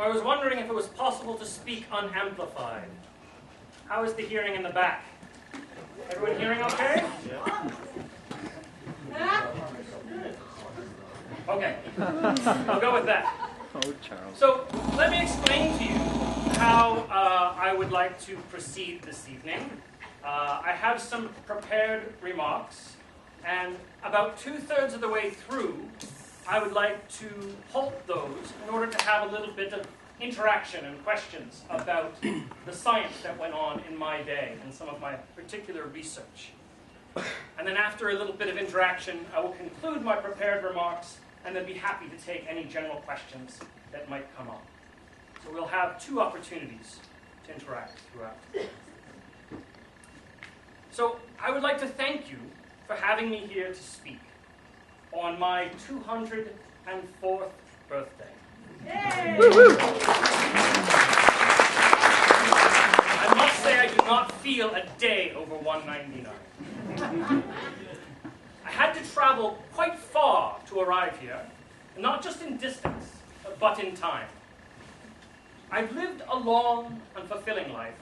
I was wondering if it was possible to speak unamplified. How is the hearing in the back? Everyone hearing okay? Okay, I'll go with that. Oh, Charles. So let me explain to you how I would like to proceed this evening. I have some prepared remarks, and about 2/3 of the way through, I would like to halt those in order to have a little bit of interaction and questions about the science that went on in my day and some of my particular research. And then after a little bit of interaction, I will conclude my prepared remarks and then be happy to take any general questions that might come up. So we'll have 2 opportunities to interact throughout. So I would like to thank you for having me here to speak on my 204th birthday. Yay! I must say I do not feel a day over 199. I had to travel quite far to arrive here, not just in distance, but in time. I've lived a long and fulfilling life,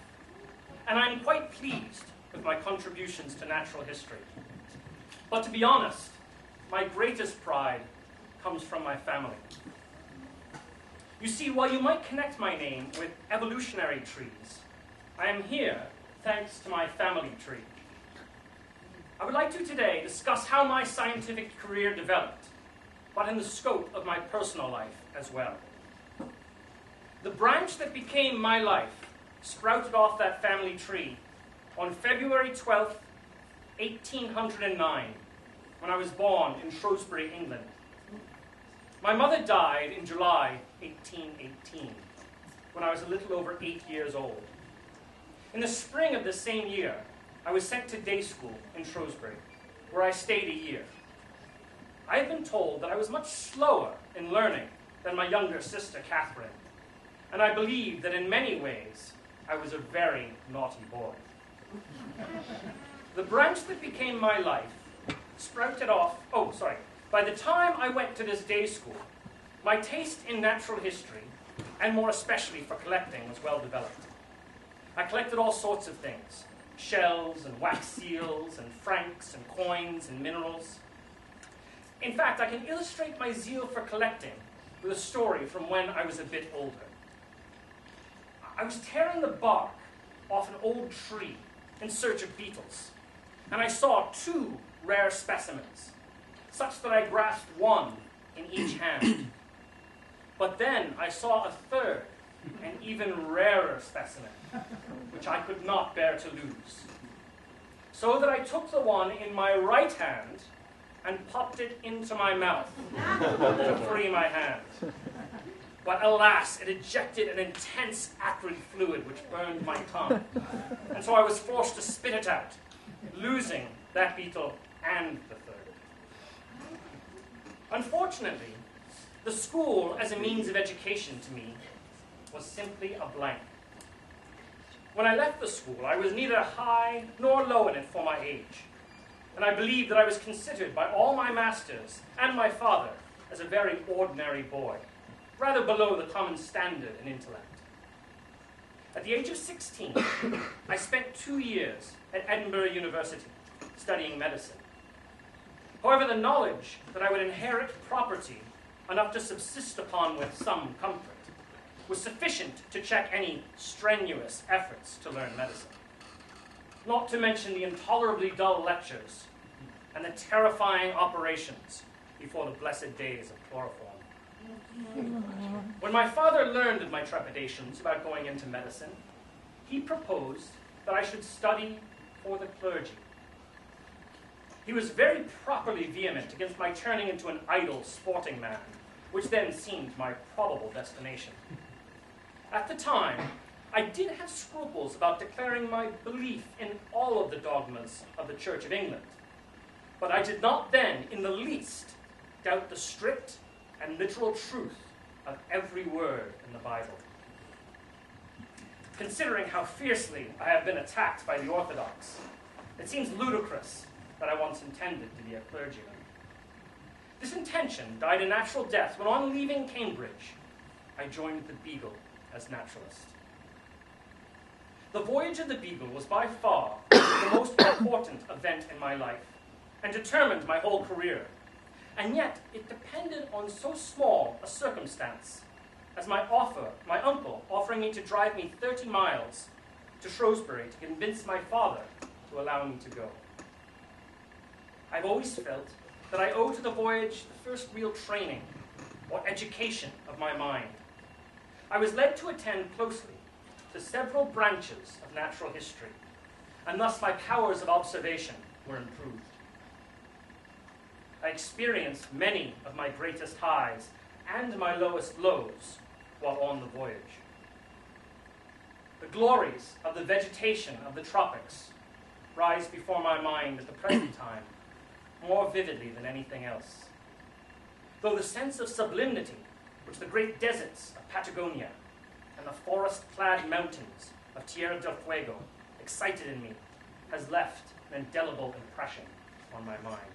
and I'm quite pleased with my contributions to natural history. But to be honest, my greatest pride comes from my family. You see, while you might connect my name with evolutionary trees, I am here thanks to my family tree. I would like to today discuss how my scientific career developed, but in the scope of my personal life as well. The branch that became my life sprouted off that family tree on February 12th, 1809, when I was born in Shrewsbury, England. My mother died in July 1818, when I was a little over 8 years old. In the spring of the same year, I was sent to day school in Shrewsbury, where I stayed a year. I had been told that I was much slower in learning than my younger sister, Catherine, and I believed that in many ways, I was a very naughty boy. The branch that became my life sprouted off, by the time I went to this day school, my taste in natural history, and more especially for collecting, was well developed. I collected all sorts of things: shells and wax seals and franks and coins and minerals. In fact, I can illustrate my zeal for collecting with a story from when I was a bit older. I was tearing the bark off an old tree in search of beetles, and I saw 2 rare specimens, such that I grasped one in each hand. But then I saw a 3rd, an even rarer specimen, which I could not bear to lose. So that I took the one in my right hand and popped it into my mouth to free my hand. But alas, it ejected an intense acrid fluid which burned my tongue. And so I was forced to spit it out, losing that beetle and the 3rd. Unfortunately, the school as a means of education to me was simply a blank. When I left the school, I was neither high nor low in it for my age, and I believed that I was considered by all my masters and my father as a very ordinary boy, rather below the common standard in intellect. At the age of 16, I spent 2 years at Edinburgh University studying medicine. However, the knowledge that I would inherit property enough to subsist upon with some comfort was sufficient to check any strenuous efforts to learn medicine. Not to mention the intolerably dull lectures and the terrifying operations before the blessed days of chloroform. When my father learned of my trepidations about going into medicine, he proposed that I should study for the clergy. He was very properly vehement against my turning into an idle sporting man, which then seemed my probable destination. At the time, I did have scruples about declaring my belief in all of the dogmas of the Church of England, but I did not then, in the least, doubt the strict and literal truth of every word in the Bible. Considering how fiercely I have been attacked by the Orthodox, it seems ludicrous that I once intended to be a clergyman. This intention died a natural death when, on leaving Cambridge, I joined the Beagle as naturalist. The voyage of the Beagle was by far the most important event in my life and determined my whole career. And yet, it depended on so small a circumstance as my uncle offering me to drive me 30 miles to Shrewsbury to convince my father to allow me to go. I've always felt that I owe to the voyage the first real training or education of my mind. I was led to attend closely to several branches of natural history, and thus my powers of observation were improved. I experienced many of my greatest highs and my lowest lows while on the voyage. The glories of the vegetation of the tropics rise before my mind at the present time more vividly than anything else. Though the sense of sublimity which the great deserts of Patagonia and the forest-clad mountains of Tierra del Fuego excited in me has left an indelible impression on my mind.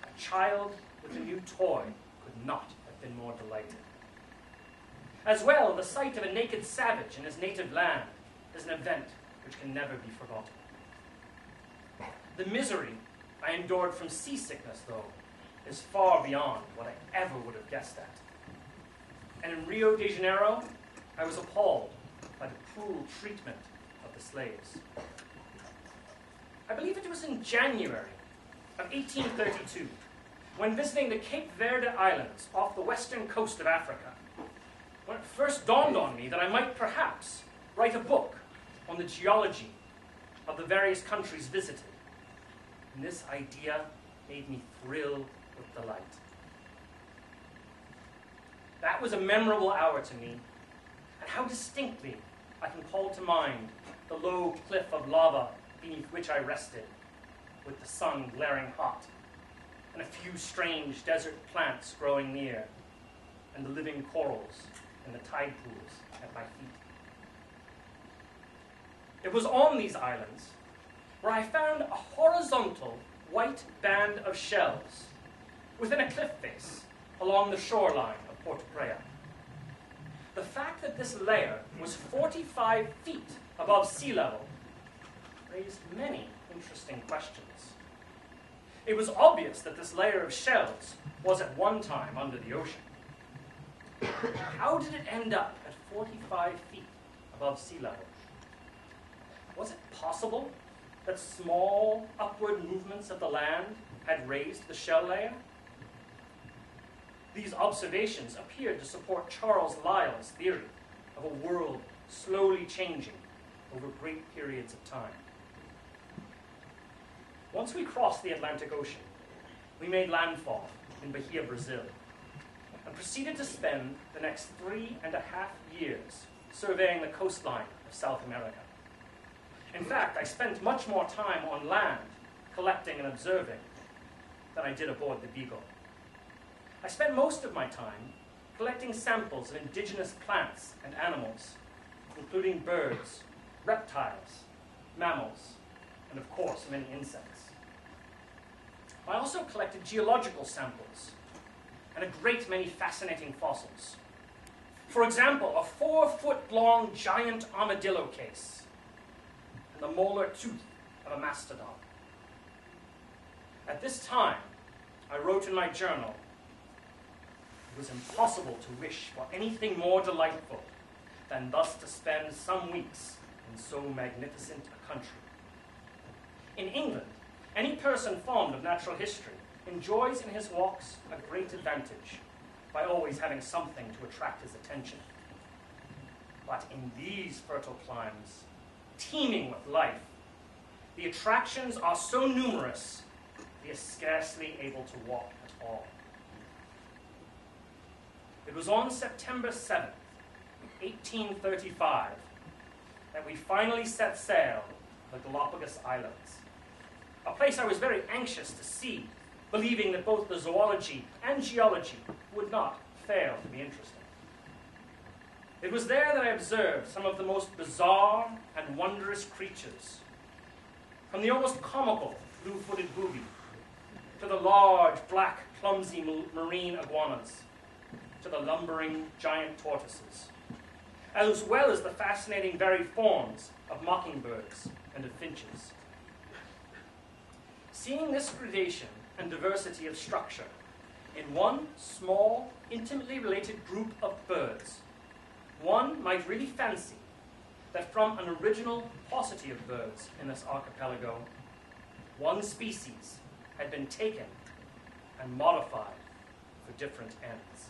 A child with a new toy could not have been more delighted. As well, the sight of a naked savage in his native land is an event which can never be forgotten. The misery I endured from seasickness, though, is far beyond what I ever would have guessed at. And in Rio de Janeiro, I was appalled by the cruel treatment of the slaves. I believe it was in January of 1832, when visiting the Cape Verde Islands off the western coast of Africa, when it first dawned on me that I might perhaps write a book on the geology of the various countries visited. And this idea made me thrill with delight. That was a memorable hour to me, and how distinctly I can call to mind the low cliff of lava beneath which I rested, with the sun glaring hot, and a few strange desert plants growing near, and the living corals in the tide pools at my feet. It was on these islands where I found a horizontal white band of shells within a cliff face along the shoreline of Porto Praya. The fact that this layer was 45 feet above sea level raised many interesting questions. It was obvious that this layer of shells was at one time under the ocean. How did it end up at 45 feet above sea level? Was it possible that small upward movements of the land had raised the shell layer? These observations appeared to support Charles Lyell's theory of a world slowly changing over great periods of time. Once we crossed the Atlantic Ocean, we made landfall in Bahia, Brazil, and proceeded to spend the next 3.5 years surveying the coastline of South America. In fact, I spent much more time on land collecting and observing than I did aboard the Beagle. I spent most of my time collecting samples of indigenous plants and animals, including birds, reptiles, mammals, and of course, many insects. I also collected geological samples and a great many fascinating fossils. For example, a 4-foot-long giant armadillo case and the molar tooth of a mastodon. At this time, I wrote in my journal, it was impossible to wish for anything more delightful than thus to spend some weeks in so magnificent a country. In England, any person fond of natural history enjoys in his walks a great advantage by always having something to attract his attention. But in these fertile climes, teeming with life, the attractions are so numerous, he is scarcely able to walk at all. It was on September 7th, 1835, that we finally set sail for the Galapagos Islands, a place I was very anxious to see, believing that both the zoology and geology would not fail to be interesting. It was there that I observed some of the most bizarre and wondrous creatures, from the almost comical blue-footed booby, to the large, black, clumsy marine iguanas, to the lumbering giant tortoises, as well as the fascinating varied forms of mockingbirds and of finches. Seeing this gradation and diversity of structure in one small, intimately related group of birds, one might really fancy that from an original paucity of birds in this archipelago, one species had been taken and modified for different ends.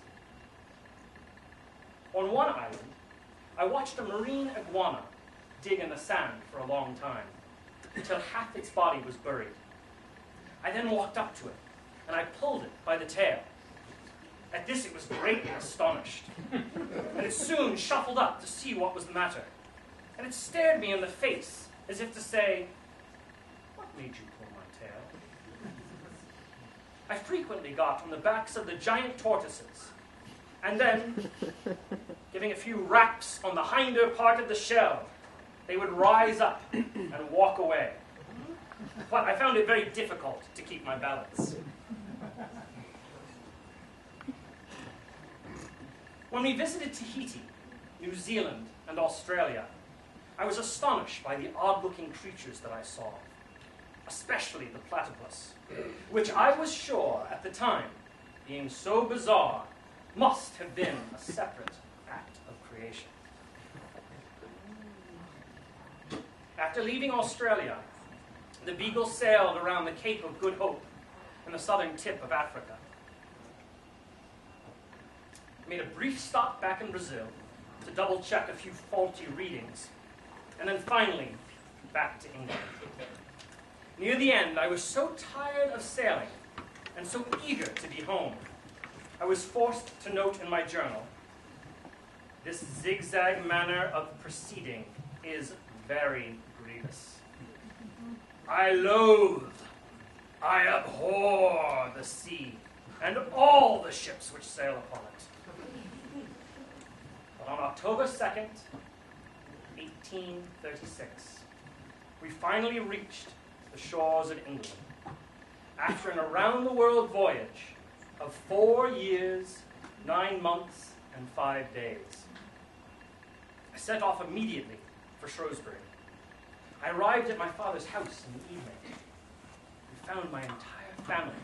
On one island, I watched a marine iguana dig in the sand for a long time, until half its body was buried. I then walked up to it, and I pulled it by the tail. At this, it was greatly astonished, and it soon shuffled up to see what was the matter. And it stared me in the face, as if to say, "What made you pull my tail?" I frequently got on the backs of the giant tortoises, and then, giving a few raps on the hinder part of the shell, they would rise up and walk away. But I found it very difficult to keep my balance. When we visited Tahiti, New Zealand, and Australia, I was astonished by the odd-looking creatures that I saw, especially the platypus, which I was sure at the time, being so bizarre, must have been a separate act of creation. After leaving Australia, the Beagle sailed around the Cape of Good Hope in the southern tip of Africa. Made a brief stop back in Brazil to double-check a few faulty readings, and then finally back to England. Near the end, I was so tired of sailing and so eager to be home, I was forced to note in my journal, "This zigzag manner of proceeding is very grievous. I loathe, I abhor the sea and all the ships which sail upon it." But on October 2nd, 1836, we finally reached the shores of England after an around-the-world voyage of 4 years, 9 months, and 5 days. I set off immediately for Shrewsbury. I arrived at my father's house in the evening. We found my entire family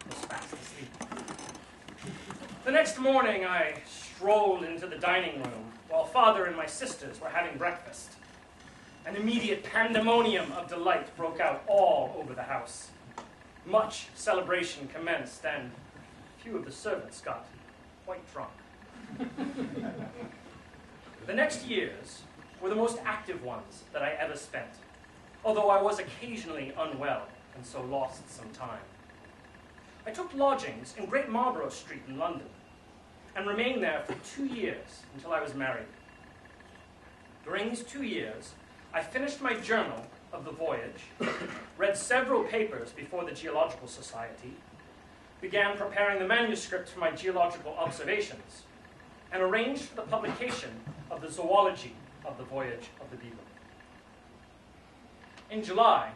was fast asleep. The next morning, I strolled into the dining room while father and my sisters were having breakfast. An immediate pandemonium of delight broke out all over the house. Much celebration commenced, and a few of the servants got quite drunk. The next years were the most active ones that I ever spent, although I was occasionally unwell and so lost some time. I took lodgings in Great Marlborough Street in London and remained there for 2 years until I was married. During these 2 years, I finished my journal of the voyage, read several papers before the Geological Society, began preparing the manuscript for my geological observations, and arranged for the publication of the zoology of the voyage of the Beagle. In July,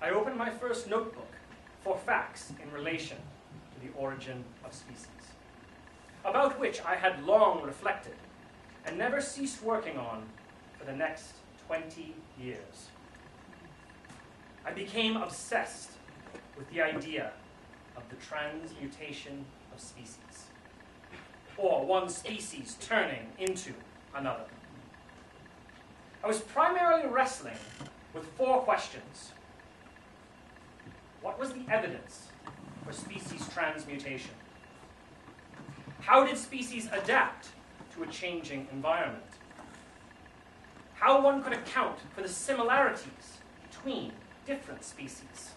I opened my first notebook for facts in relation to the origin of species, about which I had long reflected and never ceased working on for the next 20 years. I became obsessed with the idea of the transmutation of species, or one species turning into another. I was primarily wrestling with 4 questions. What was the evidence for species transmutation? How did species adapt to a changing environment? How one could account for the similarities between different species?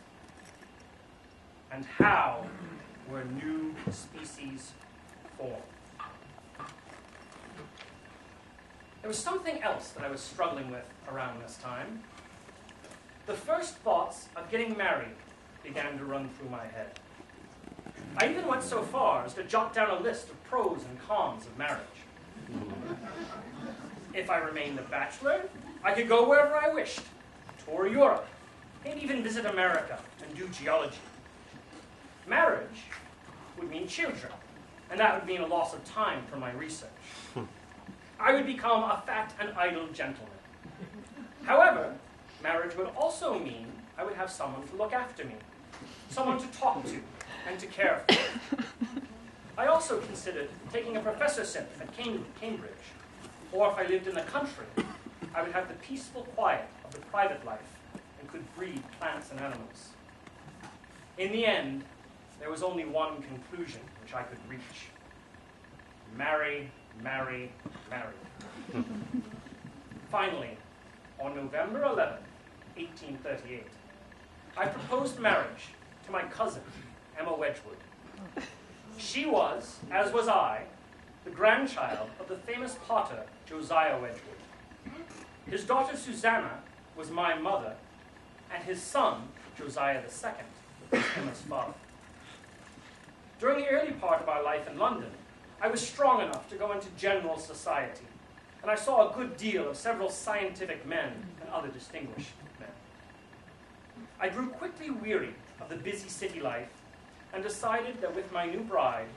And how were new species formed? There was something else that I was struggling with around this time. The first thoughts of getting married began to run through my head. I even went so far as to jot down a list of pros and cons of marriage. If I remained a bachelor, I could go wherever I wished, tour Europe, maybe even visit America and do geology. Marriage would mean children, and that would mean a loss of time for my research. I would become a fat and idle gentleman. However, marriage would also mean I would have someone to look after me, someone to talk to and to care for. I also considered taking a professorship at Cambridge, or if I lived in the country, I would have the peaceful quiet of the private life and could breed plants and animals. In the end, there was only one conclusion which I could reach. Marry, marry, marry. Finally, on November 11, 1838, I proposed marriage to my cousin, Emma Wedgwood. She was, as was I, the grandchild of the famous potter Josiah Wedgwood. His daughter Susanna was my mother, and his son, Josiah II, was Emma's father. During the early part of our life in London, I was strong enough to go into general society, and I saw a good deal of several scientific men and other distinguished men. I grew quickly weary of the busy city life and decided that with my new bride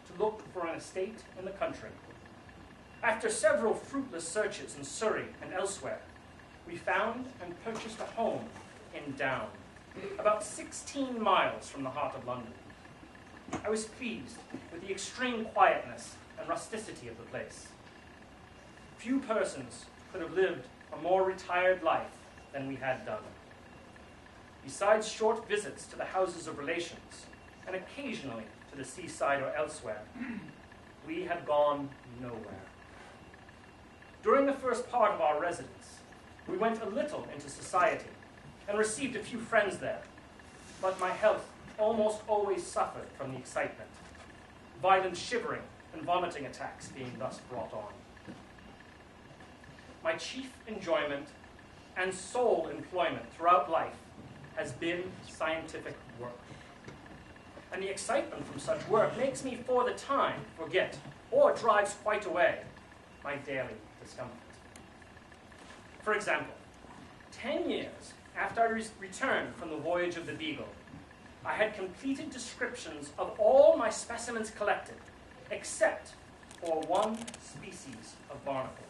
to look for an estate in the country. After several fruitless searches in Surrey and elsewhere, we found and purchased a home in Down, about 16 miles from the heart of London. I was pleased with the extreme quietness and rusticity of the place. Few persons could have lived a more retired life than we had done. Besides short visits to the houses of relations, and occasionally to the seaside or elsewhere, we had gone nowhere. During the first part of our residence, we went a little into society and received a few friends there, but my health almost always suffered from the excitement, violent shivering and vomiting attacks being thus brought on. My chief enjoyment and sole employment throughout life has been scientific work. And the excitement from such work makes me for the time forget, or drives quite away, my daily discomfort. For example, 10 years after I returned from the voyage of the Beagle, I had completed descriptions of all my specimens collected, except for one species of barnacle.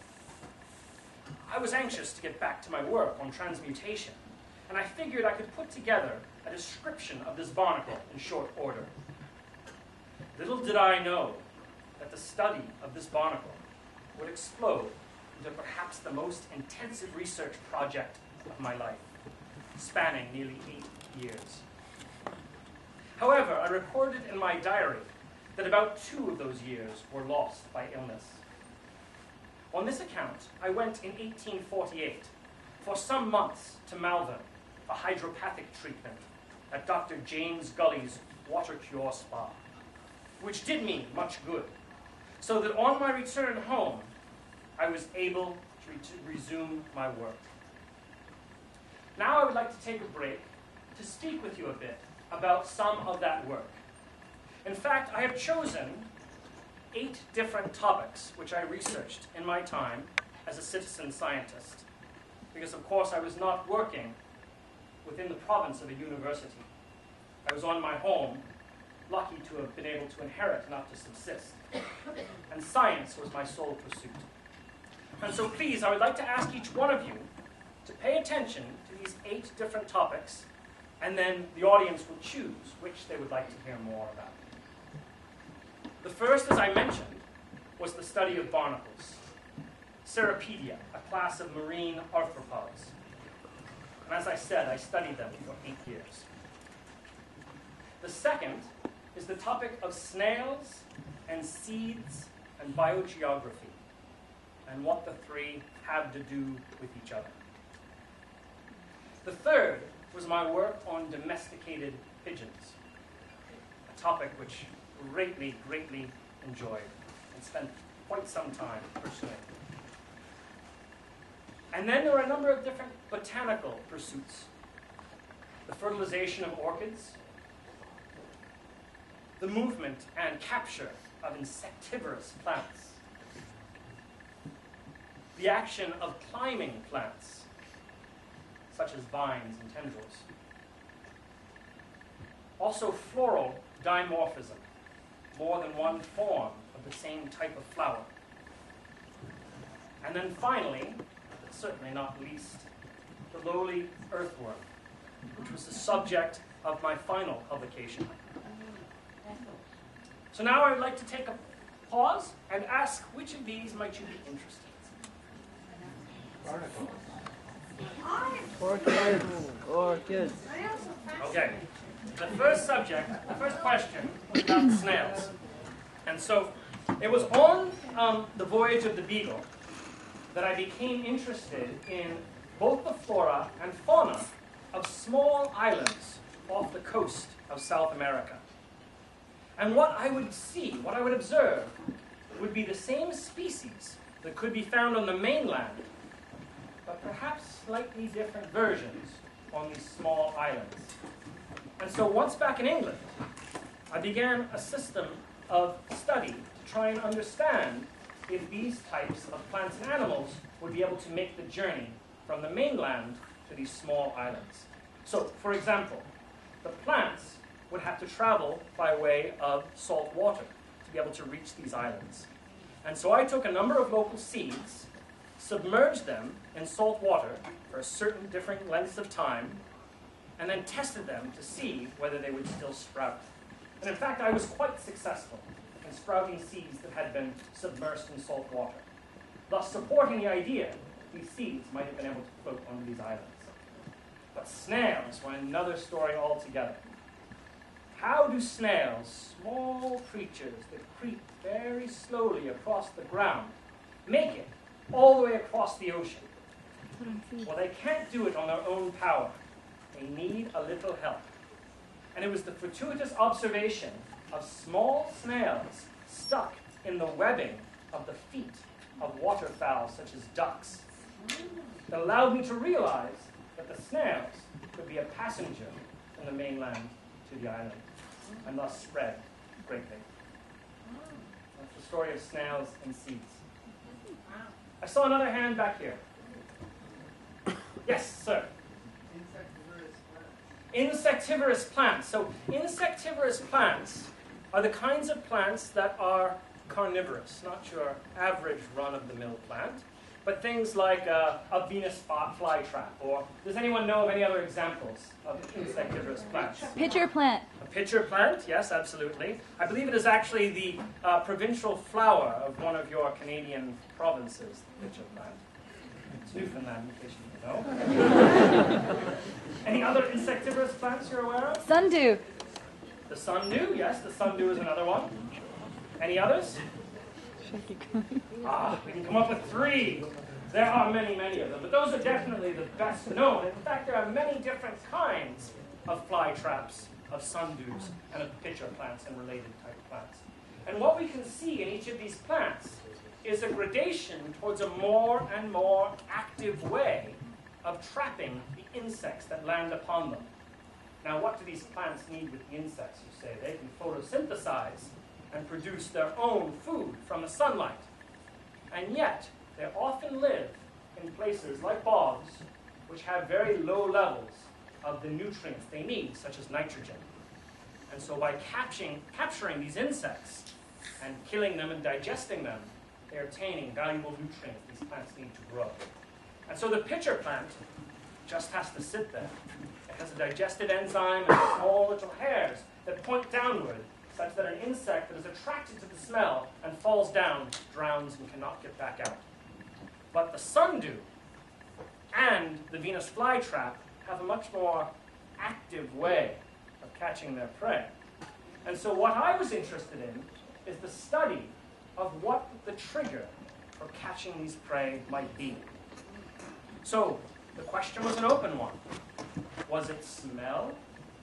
I was anxious to get back to my work on transmutation, and I figured I could put together a description of this barnacle in short order. Little did I know that the study of this barnacle would explode into perhaps the most intensive research project of my life, spanning nearly 8 years. However, I recorded in my diary that about 2 of those years were lost by illness. On this account, I went in 1848 for some months to Malvern for hydropathic treatment at Dr. James Gully's water cure spa, which did me much good, so that on my return home, I was able to resume my work. Now I would like to take a break to speak with you a bit about some of that work. In fact, I have chosen 8 different topics which I researched in my time as a citizen scientist, because of course I was not working within the province of a university. I was on my home, lucky to have been able to inherit enough to subsist, and science was my sole pursuit. And so please, I would like to ask each one of you to pay attention to these 8 different topics, and then the audience will choose which they would like to hear more about. The first, as I mentioned, was the study of barnacles, Cirripedia, a class of marine arthropods. And as I said, I studied them for 8 years. The second is the topic of snails and seeds and biogeography, and what the 3 have to do with each other. The third was my work on domesticated pigeons, a topic which greatly enjoyed and spent quite some time pursuing. And then there were a number of different botanical pursuits. The fertilization of orchids, the movement and capture of insectivorous plants, the action of climbing plants, such as vines and tendrils. Also floral dimorphism, more than one form of the same type of flower. And then finally, but certainly not least, the lowly earthworm, which was the subject of my final publication. So now I would like to take a pause and ask which of these might you be interested in? Orchid. Okay. The first question was about snails. And so it was on the voyage of the Beagle that I became interested in both the flora and fauna of small islands off the coast of South America. And what I would see, what I would observe, would be the same species that could be found on the mainland, but perhaps slightly different versions on these small islands. And so once back in England, I began a system of study to try and understand if these types of plants and animals would be able to make the journey from the mainland to these small islands. So, for example, the plants would have to travel by way of salt water to be able to reach these islands. And so I took a number of local seeds, submerged them in salt water for a certain different lengths of time, and then tested them to see whether they would still sprout. And in fact, I was quite successful in sprouting seeds that had been submersed in salt water, thus supporting the idea that these seeds might have been able to float onto these islands. But snails were another story altogether. How do snails, small creatures that creep very slowly across the ground, make it all the way across the ocean? Well, they can't do it on their own power. They need a little help. And it was the fortuitous observation of small snails stuck in the webbing of the feet of waterfowl such as ducks that allowed me to realize that the snails could be a passenger from the mainland to the island, and thus spread greatly. That's the story of snails and seeds. I saw another hand back here. Yes, sir. Insectivorous plants. So insectivorous plants are the kinds of plants that are carnivorous, not your average run-of-the-mill plant, but things like a Venus flytrap, or does anyone know of any other examples of insectivorous plants? Pitcher plant. A pitcher plant, yes, absolutely. I believe it is actually the provincial flower of one of your Canadian provinces, the pitcher plant. It's Newfoundland, in case you didn't know. Any other insectivorous plants you're aware of? Sundew. The sundew, yes, the sundew is another one. Any others? We can come up with 3. There are many, many of them, but those are definitely the best known. In fact, there are many different kinds of fly traps, of sundews, and of pitcher plants and related type plants. And what we can see in each of these plants is a gradation towards a more and more active way of trapping the insects that land upon them. Now, what do these plants need with the insects, you say? They can photosynthesize and produce their own food from the sunlight. And yet, they often live in places like bogs, which have very low levels of the nutrients they need, such as nitrogen. And so by capturing these insects and killing them and digesting them, they're obtaining valuable nutrients these plants need to grow. And so the pitcher plant just has to sit there. It has a digestive enzyme and small little hairs that point downward, such that an insect that is attracted to the smell and falls down drowns and cannot get back out. But the sundew and the Venus flytrap have a much more active way of catching their prey. And so what I was interested in is the study of what the trigger for catching these prey might be. So the question was an open one. Was it smell?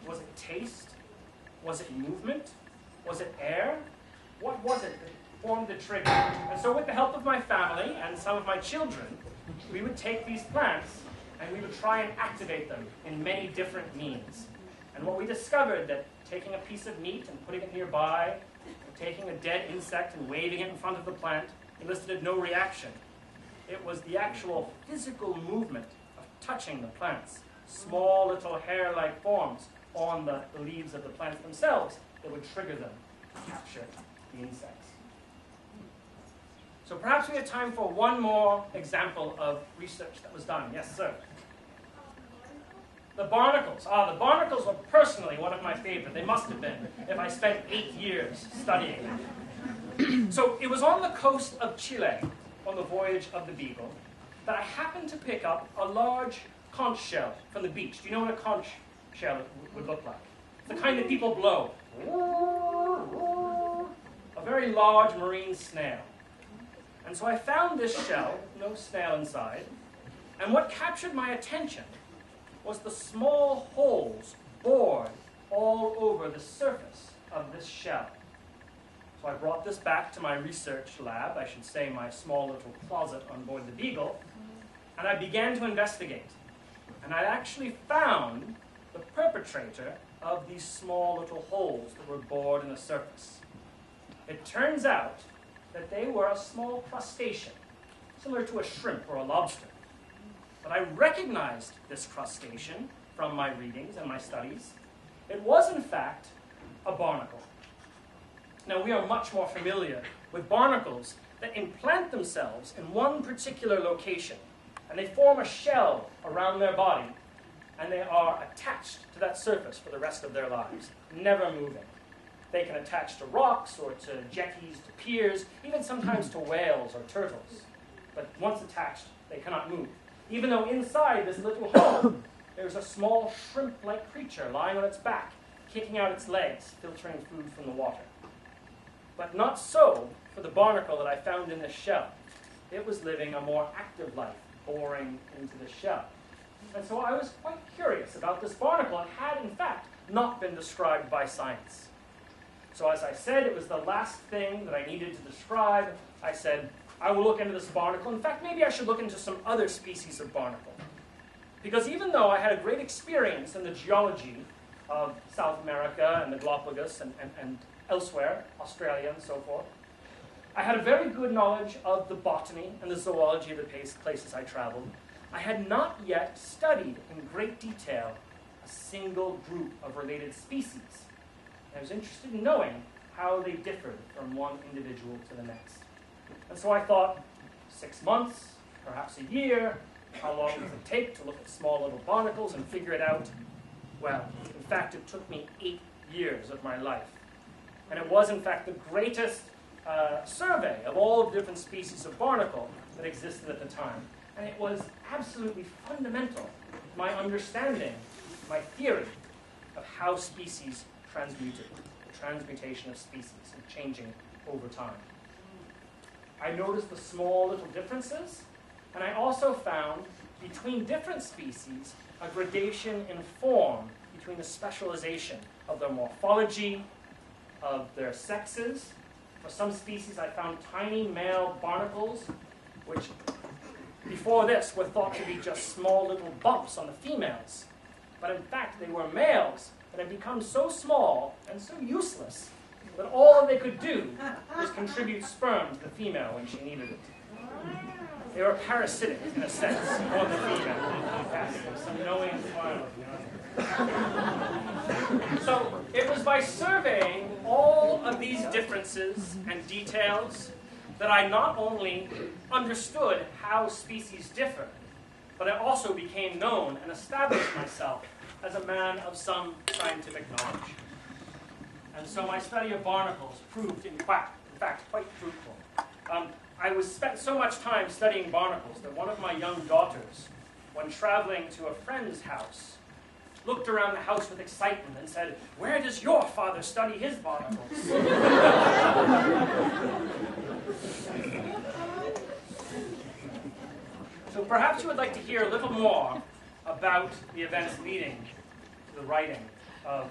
Was it taste? Was it movement? Was it air? What was it that formed the trigger? And so with the help of my family and some of my children, we would take these plants and we would try and activate them in many different means. And what we discovered that taking a piece of meat and putting it nearby, or taking a dead insect and waving it in front of the plant, elicited no reaction. It was the actual physical movement of touching the plants, small little hair-like forms on the leaves of the plants themselves, that would trigger them capture the insects. So perhaps we have time for one more example of research that was done. Yes, sir? The barnacles. The barnacles were personally one of my favorite. They must have been, if I spent 8 years studying them. So it was on the coast of Chile, on the voyage of the Beagle, that I happened to pick up a large conch shell from the beach. Do you know what a conch shell would look like? It's the kind that people blow. A very large marine snail. And so I found this shell, no snail inside, and what captured my attention was the small holes bored all over the surface of this shell. So I brought this back to my research lab, I should say my small little closet on board the Beagle, and I began to investigate. And I actually found the perpetrator of these small little holes that were bored in the surface. It turns out that they were a small crustacean, similar to a shrimp or a lobster. But I recognized this crustacean from my readings and my studies. It was, in fact, a barnacle. Now, we are much more familiar with barnacles that implant themselves in one particular location, and they form a shell around their body, and they are attached to that surface for the rest of their lives, never moving. They can attach to rocks or to jetties, to piers, even sometimes to whales or turtles. But once attached, they cannot move. Even though inside this little hole, there's a small shrimp-like creature lying on its back, kicking out its legs, filtering food from the water. But not so for the barnacle that I found in this shell. It was living a more active life, boring into the shell. And so I was quite curious about this barnacle. It had, in fact, not been described by science. So as I said, it was the last thing that I needed to describe. I said, I will look into this barnacle. In fact, maybe I should look into some other species of barnacle. Because even though I had a great experience in the geology of South America and the Galapagos and elsewhere, Australia and so forth, I had a very good knowledge of the botany and the zoology of the places I traveled. I had not yet studied in great detail a single group of related species. I was interested in knowing how they differed from one individual to the next. And so I thought, 6 months, perhaps a year, how long does it take to look at small little barnacles and figure it out? Well, in fact, it took me 8 years of my life. And it was, in fact, the greatest survey of all the different species of barnacle that existed at the time. And it was absolutely fundamental to my understanding, my theory, of how species transmuted, the transmutation of species and changing over time. I noticed the small little differences, and I also found between different species a gradation in form between the specialization of their morphology, of their sexes. For some species I found tiny male barnacles, which before this were thought to be just small little bumps on the females. But in fact they were males that had become so small and so useless that all they could do was contribute sperm to the female when she needed it. They were parasitic, in a sense, on the female. Yes, there was some knowing smile. So it was by surveying all of these differences and details that I not only understood how species differ, but I also became known and established myself as a man of some scientific knowledge. And so my study of barnacles proved, in fact, quite fruitful. I spent so much time studying barnacles that one of my young daughters, when traveling to a friend's house, looked around the house with excitement and said, "Where does your father study his barnacles?" So perhaps you would like to hear a little more about the events leading to the writing of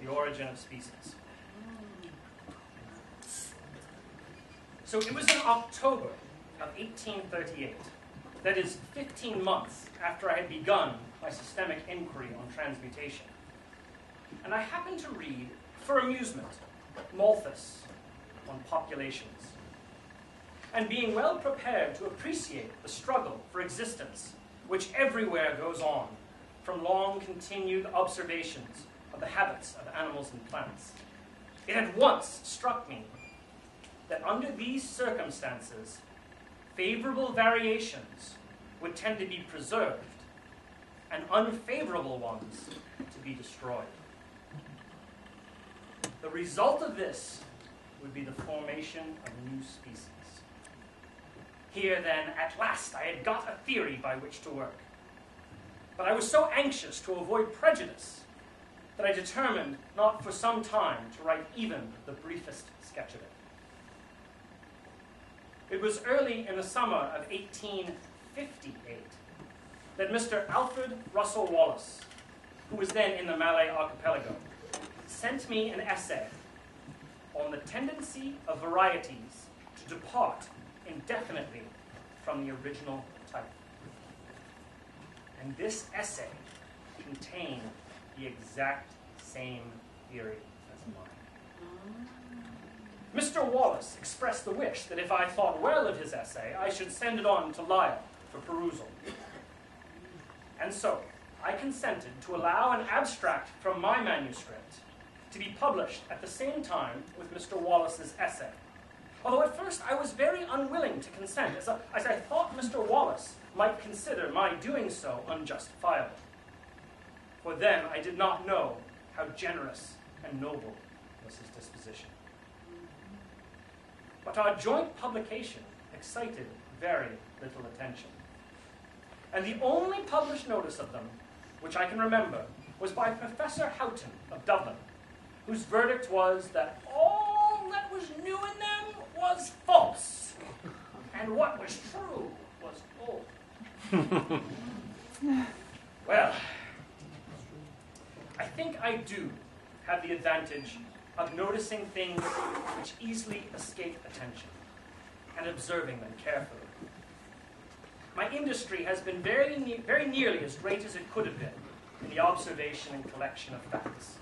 The Origin of Species. So it was in October of 1838, that is 15 months after I had begun my systemic inquiry on transmutation. And I happened to read, for amusement, Malthus on populations. And being well prepared to appreciate the struggle for existence, which everywhere goes on, from long continued observations of the habits of animals and plants, It had once struck me that under these circumstances, favorable variations would tend to be preserved and unfavorable ones to be destroyed. The result of this would be the formation of new species. Here, then, at last, I had got a theory by which to work. But I was so anxious to avoid prejudice that I determined not for some time to write even the briefest sketch of it. It was early in the summer of 1858 that Mr. Alfred Russel Wallace, who was then in the Malay Archipelago, sent me an essay on the tendency of varieties to depart indefinitely from the original type. And this essay contained the exact same theory as mine. Mr. Wallace expressed the wish that if I thought well of his essay, I should send it on to Lyell for perusal. And so, I consented to allow an abstract from my manuscript to be published at the same time with Mr. Wallace's essay. Although at first I was very unwilling to consent, as I thought Mr. Wallace might consider my doing so unjustifiable. For then I did not know how generous and noble was his disposition. But our joint publication excited very little attention. And the only published notice of them, which I can remember, was by Professor Houghton of Dublin, whose verdict was that all that was new in them was false, and what was true was old. Well, I think I do have the advantage of noticing things which easily escape attention and observing them carefully. My industry has been very nearly as great as it could have been in the observation and collection of facts.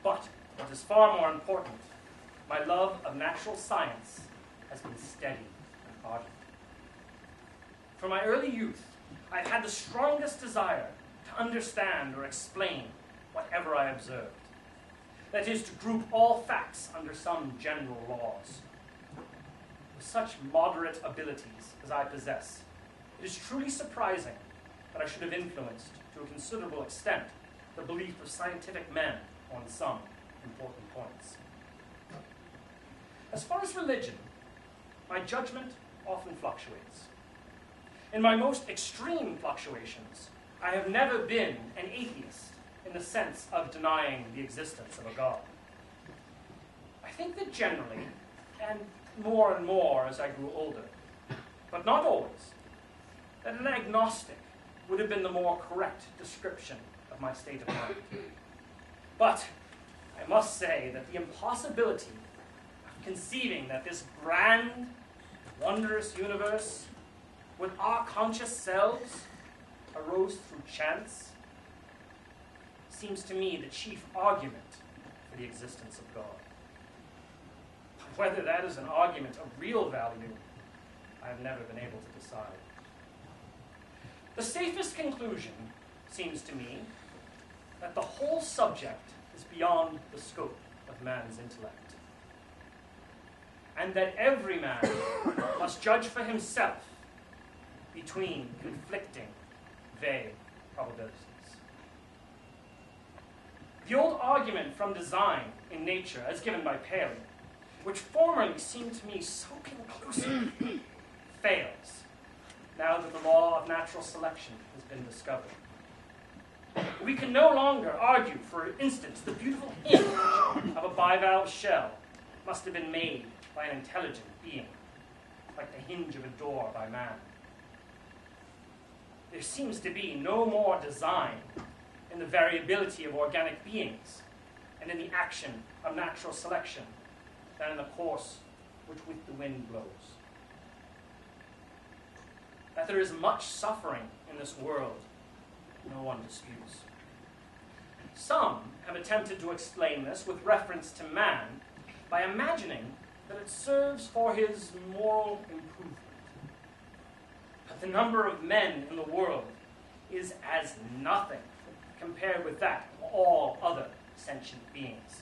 But, what is far more important, my love of natural science has been steady and ardent. From my early youth, I've had the strongest desire to understand or explain whatever I observed. That is, to group all facts under some general laws. With such moderate abilities as I possess, it is truly surprising that I should have influenced, to a considerable extent, the belief of scientific men on some important points. As far as religion, my judgment often fluctuates. In my most extreme fluctuations, I have never been an atheist in the sense of denying the existence of a God. I think that generally, and more as I grew older, but not always, that an agnostic would have been the more correct description of my state of mind. But I must say that the impossibility of conceiving that this grand, wondrous universe, with our conscious selves, arose through chance, seems to me the chief argument for the existence of God. But whether that is an argument of real value, I have never been able to decide. The safest conclusion seems to me that the whole subject is beyond the scope of man's intellect, and that every man must judge for himself between conflicting, vague probabilities. The old argument from design in nature, as given by Paley, which formerly seemed to me so conclusive, fails, now that the law of natural selection has been discovered. We can no longer argue, for instance, the beautiful hinge of a bivalve shell must have been made by an intelligent being, like the hinge of a door by man. There seems to be no more design in the variability of organic beings and in the action of natural selection than in the course which with the wind blows. That there is much suffering in this world, no one disputes. Some have attempted to explain this with reference to man by imagining that it serves for his moral improvement. But the number of men in the world is as nothing compared with that of all other sentient beings.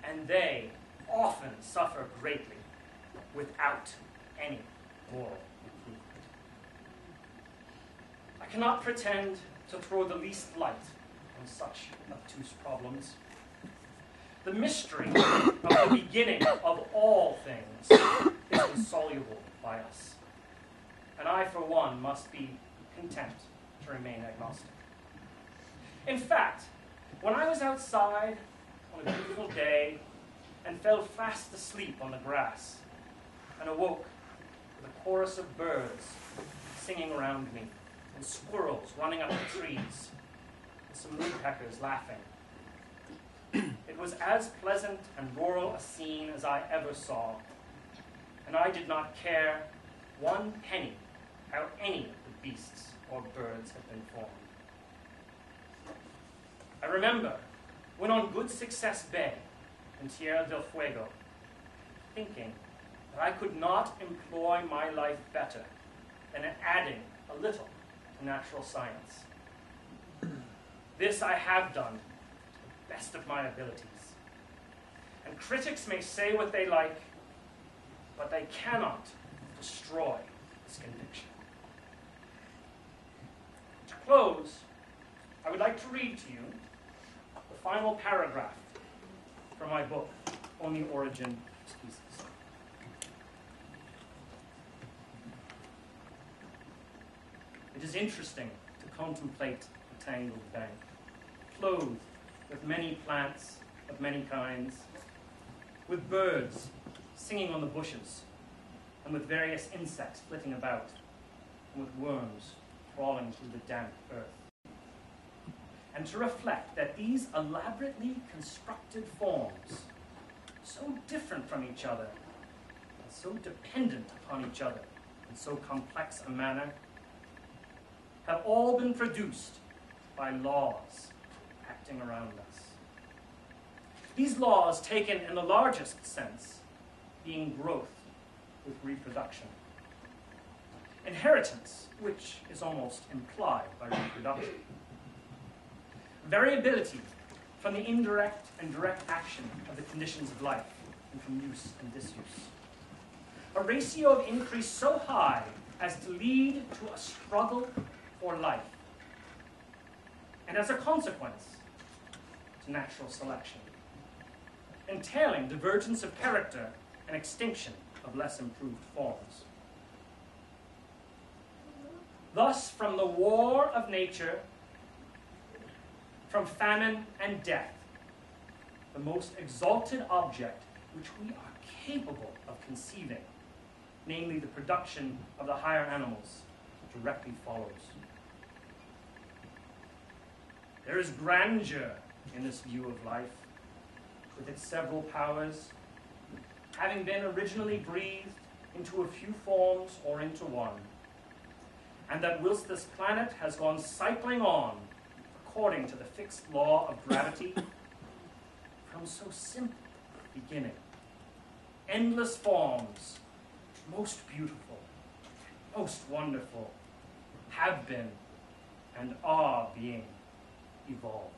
and they often suffer greatly without any moral improvement. I cannot pretend to throw the least light on such obtuse problems. The mystery of the beginning of all things is insoluble by us, and I, for one, must be content to remain agnostic. In fact, when I was outside on a beautiful day and fell fast asleep on the grass and awoke with a chorus of birds singing around me and squirrels running up the trees and some woodpeckers laughing, it was as pleasant and rural a scene as I ever saw, and I did not care one penny how any of the beasts or birds had been formed. I remember when on Good Success Bay in Tierra del Fuego, thinking that I could not employ my life better than in adding a little to natural science. This I have done to the best of my abilities. And critics may say what they like, but they cannot destroy this conviction. To close, I would like to read to you the final paragraph from my book on the origin of species. It is interesting to contemplate the tangled bank, clothed with many plants of many kinds, with birds singing on the bushes, and with various insects flitting about, and with worms crawling through the damp earth. And to reflect that these elaborately constructed forms, so different from each other, and so dependent upon each other in so complex a manner, have all been produced by laws acting around us. These laws, taken in the largest sense, being growth with reproduction, inheritance, which is almost implied by reproduction, variability from the indirect and direct action of the conditions of life and from use and disuse, a ratio of increase so high as to lead to a struggle for life, and as a consequence, to natural selection, entailing divergence of character and extinction of less improved forms. Thus, from the war of nature, from famine and death, the most exalted object which we are capable of conceiving, namely the production of the higher animals, directly follows. There is grandeur in this view of life, with its several powers, having been originally breathed into a few forms or into one, and that whilst this planet has gone cycling on according to the fixed law of gravity, from so simple a beginning, endless forms, most beautiful, most wonderful, have been and are being evolved.